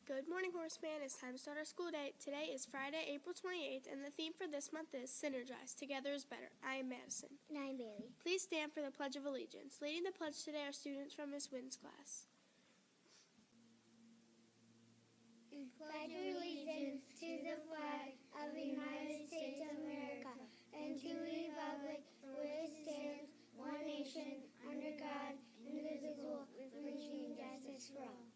Good morning, Horseman. It's time to start our school day. Today is Friday, April 28th, and the theme for this month is Synergize. Together is better. I am Madison. And I'm Bailey. Please stand for the Pledge of Allegiance. Leading the pledge today are students from Miss Wynn's class. Pledge allegiance to the flag of the United States of America and to the republic for which it stands, one nation, under God, indivisible, with liberty and justice for all.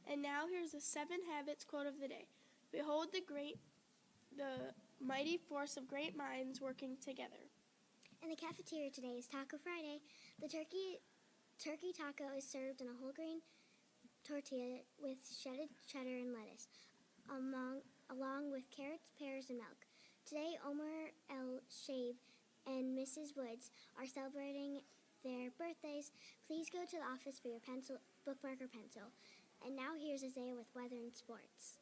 And now here's the 7 Habits quote of the day. Behold the mighty force of great minds working together. In the cafeteria today is Taco Friday. The turkey taco is served in a whole grain tortilla with shredded cheddar and lettuce, along with carrots, pears, and milk. Today, Omar El Shave and Mrs. Woods are celebrating their birthdays. Please go to the office for your bookmark or pencil. And now here's Isaiah with weather and sports.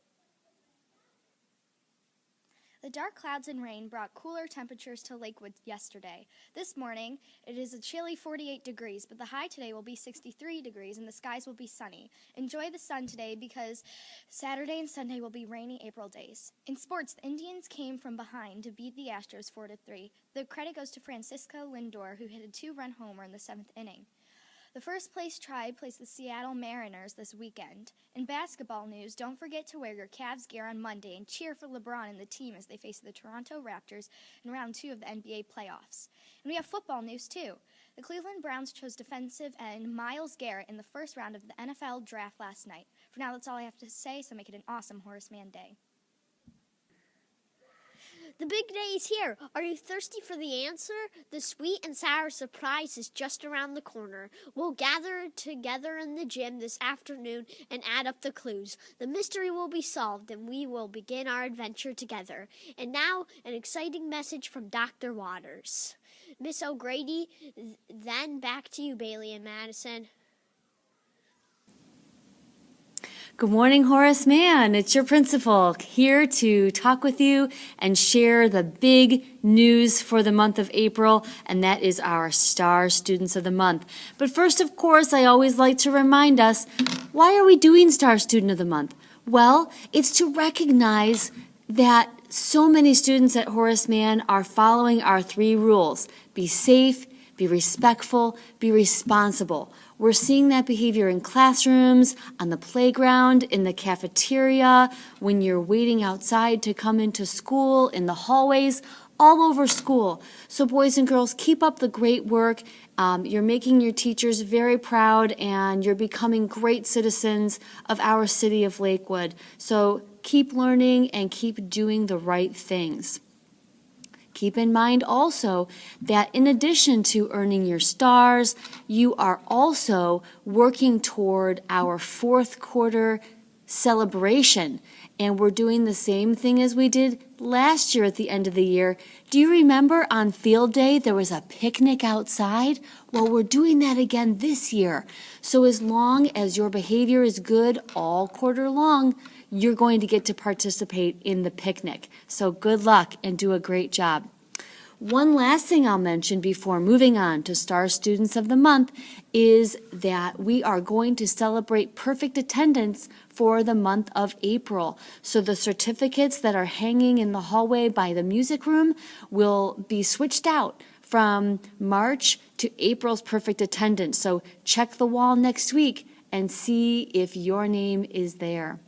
The dark clouds and rain brought cooler temperatures to Lakewood yesterday. This morning, it is a chilly 48 degrees, but the high today will be 63 degrees and the skies will be sunny. Enjoy the sun today because Saturday and Sunday will be rainy April days. In sports, the Indians came from behind to beat the Astros 4-3. The credit goes to Francisco Lindor, who hit a 2-run homer in the 7th inning. The first-place Tribe plays the Seattle Mariners this weekend. In basketball news, don't forget to wear your Cavs gear on Monday and cheer for LeBron and the team as they face the Toronto Raptors in round 2 of the NBA playoffs. And we have football news, too. The Cleveland Browns chose defensive end Myles Garrett in the first round of the NFL draft last night. For now, that's all I have to say, so make it an awesome Horace Mann day. The big day is here. Are you thirsty for the answer? The sweet and sour surprise is just around the corner. We'll gather together in the gym this afternoon and add up the clues. The mystery will be solved and we will begin our adventure together. And now, an exciting message from Dr. Waters. Miss O'Grady, then back to you, Bailey and Madison. Good morning, Horace Mann. It's your principal here to talk with you and share the big news for the month of April, and that is our Star Students of the Month. But first, of course, I always like to remind us, why are we doing Star Student of the Month? Well, it's to recognize that so many students at Horace Mann are following our 3 rules. Be safe, be respectful, be responsible. We're seeing that behavior in classrooms, on the playground, in the cafeteria, when you're waiting outside to come into school, in the hallways, all over school. So boys and girls, keep up the great work. You're making your teachers very proud and you're becoming great citizens of our city of Lakewood. So keep learning and keep doing the right things. Keep in mind also that in addition to earning your stars, you are also working toward our 4th quarter celebration. And we're doing the same thing as we did last year at the end of the year. Do you remember on field day there was a picnic outside? Well, we're doing that again this year. So as long as your behavior is good all quarter long, you're going to get to participate in the picnic. So good luck and do a great job. One last thing I'll mention before moving on to Star Students of the Month is that we are going to celebrate perfect attendance for the month of April. So the certificates that are hanging in the hallway by the music room will be switched out from March to April's perfect attendance. So check the wall next week and see if your name is there.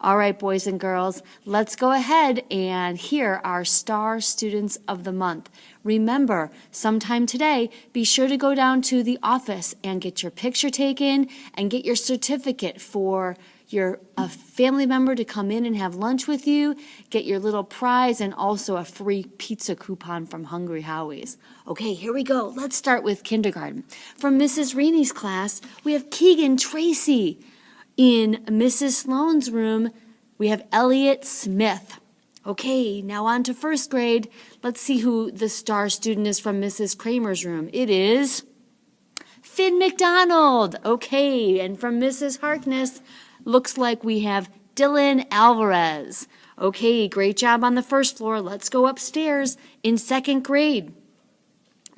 All right, boys and girls, let's go ahead and hear our Star Students of the Month. Remember, sometime today, be sure to go down to the office and get your picture taken and get your certificate for a family member to come in and have lunch with you, get your little prize, and also a free pizza coupon from Hungry Howie's. Okay, here we go. Let's start with kindergarten. From Mrs. Rainey's class, we have Keegan Tracy. In Mrs. Sloan's room, we have Elliot Smith. Okay, now on to 1st grade. Let's see who the star student is from Mrs. Kramer's room. It is Finn McDonald. Okay, and from Mrs. Harkness, looks like we have Dylan Alvarez. Okay, great job on the 1st floor. Let's go upstairs in 2nd grade.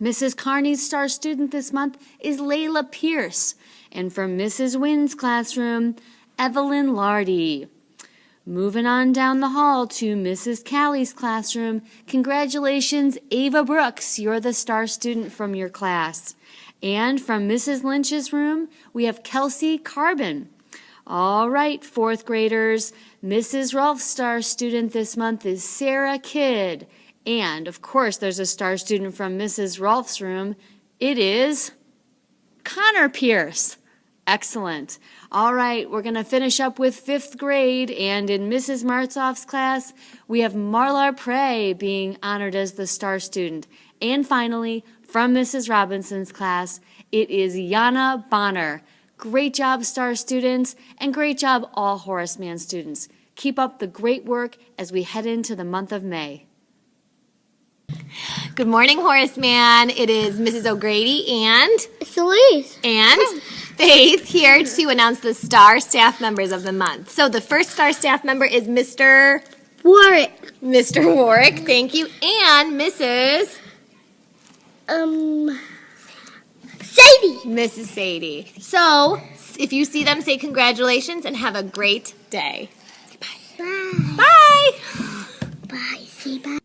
Mrs. Carney's star student this month is Layla Pierce. And from Mrs. Wynn's classroom, Evelyn Lardy. Moving on down the hall to Mrs. Callie's classroom, congratulations, Ava Brooks, you're the star student from your class. And from Mrs. Lynch's room, we have Kelsey Carbon. All right, fourth graders, Mrs. Rolfe's star student this month is Sarah Kidd. And, of course, there's a star student from Mrs. Rolfe's room. It is Connor Pierce. Excellent. All right, we're going to finish up with fifth grade, and in Mrs. Martzoff's class, we have Marla Prey being honored as the star student. And finally, from Mrs. Robinson's class, it is Yana Bonner. Great job, star students, and great job, all Horace Mann students. Keep up the great work as we head into the month of May. Good morning, Horace Mann. It is Mrs. O'Grady and It's Elise. Faith here to announce the star staff members of the month. So the first star staff member is Mr. Warwick. Mr. Warwick, thank you, and Mrs. Sadie. Mrs. Sadie. So if you see them, say congratulations and have a great day. Bye. Bye. Bye. Say bye.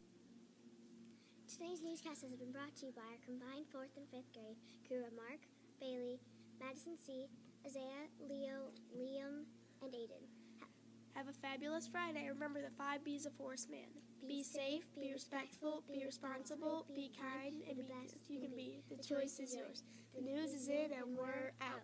Today's newscast has been brought to you by our combined 4th and 5th grade crew of Mark, Bailey, Madison C., Isaiah, Leo, Liam, and Aiden. Have a fabulous Friday. Remember the 5 B's of Horace Mann. Be safe, be respectful, be responsible, be kind, and be the best you can be. The choice is yours. The news is in and we're out.